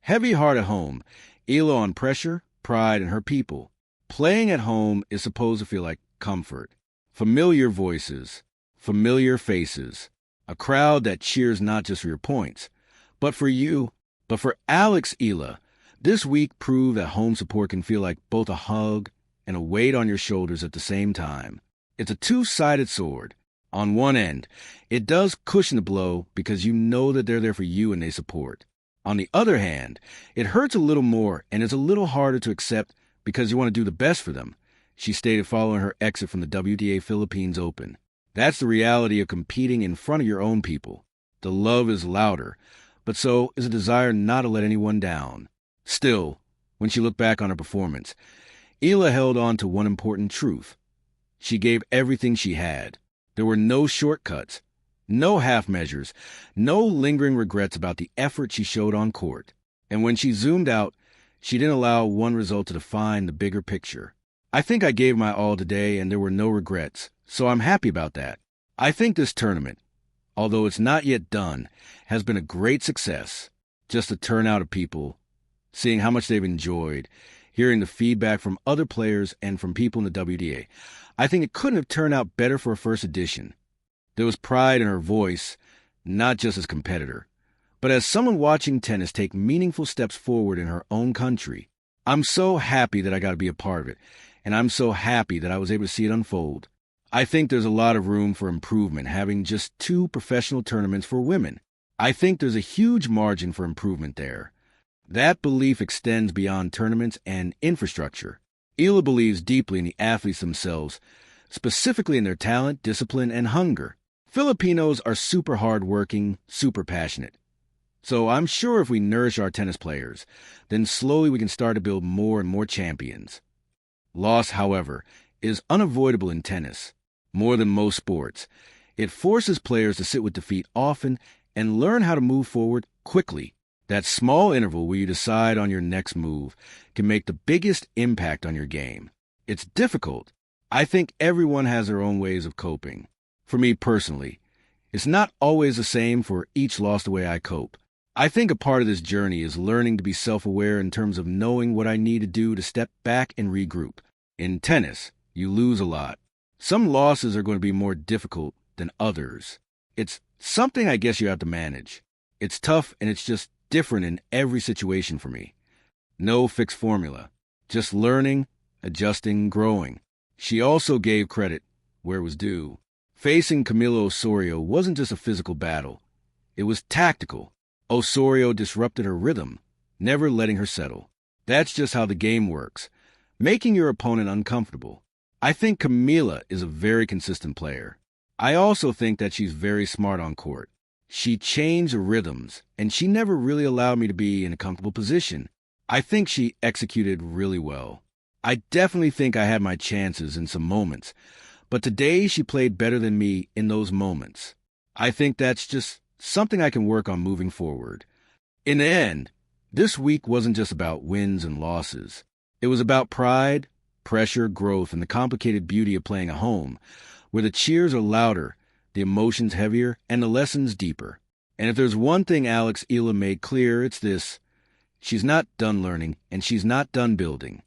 Heavy heart at home. Eala on pressure, pride, and her people. Playing at home is supposed to feel like comfort. Familiar voices, familiar faces. A crowd that cheers not just for your points, but for you. But for Alex Eala, this week proved that home support can feel like both a hug and a weight on your shoulders at the same time. It's a two-sided sword. On one end, it does cushion the blow because you know that they're there for you and they support. On the other hand, it hurts a little more and is a little harder to accept because you want to do the best for them, she stated following her exit from the WTA Philippines Open. That's the reality of competing in front of your own people. The love is louder, but so is a desire not to let anyone down. Still, when she looked back on her performance, Eala held on to one important truth. She gave everything she had. There were no shortcuts, no half measures, no lingering regrets about the effort she showed on court. And when she zoomed out, she didn't allow one result to define the bigger picture. I think I gave my all today and there were no regrets, so I'm happy about that. I think this tournament, although it's not yet done, has been a great success. Just the turnout of people, seeing how much they've enjoyed, hearing the feedback from other players and from people in the WTA. I think it couldn't have turned out better for a first edition. There was pride in her voice, not just as competitor, but as someone watching tennis take meaningful steps forward in her own country. I'm so happy that I got to be a part of it, and I'm so happy that I was able to see it unfold. I think there's a lot of room for improvement having just 2 professional tournaments for women. I think there's a huge margin for improvement there. That belief extends beyond tournaments and infrastructure. Eala believes deeply in the athletes themselves, specifically in their talent, discipline, and hunger. Filipinos are super hardworking, super passionate. So I'm sure if we nourish our tennis players, then slowly we can start to build more and more champions. Loss, however, is unavoidable in tennis. More than most sports, it forces players to sit with defeat often and learn how to move forward quickly. That small interval where you decide on your next move can make the biggest impact on your game. It's difficult. I think everyone has their own ways of coping. For me personally, it's not always the same for each loss the way I cope. I think a part of this journey is learning to be self-aware in terms of knowing what I need to do to step back and regroup. In tennis, you lose a lot. Some losses are going to be more difficult than others. It's something I guess you have to manage. It's tough and it's just different in every situation for me. No fixed formula. Just learning, adjusting, growing. She also gave credit where it was due. Facing Camilo Osorio wasn't just a physical battle. It was tactical. Osorio disrupted her rhythm, never letting her settle. That's just how the game works, making your opponent uncomfortable. I think Camila is a very consistent player. I also think that she's very smart on court. She changed the rhythms, and she never really allowed me to be in a comfortable position. I think she executed really well. I definitely think I had my chances in some moments, but today she played better than me in those moments. I think that's just something I can work on moving forward. In the end, this week wasn't just about wins and losses. It was about pride, pressure, growth, and the complicated beauty of playing at home, where the cheers are louder, the emotions heavier, and the lessons deeper. And if there's one thing Alex Eala made clear, it's this. She's not done learning, and she's not done building.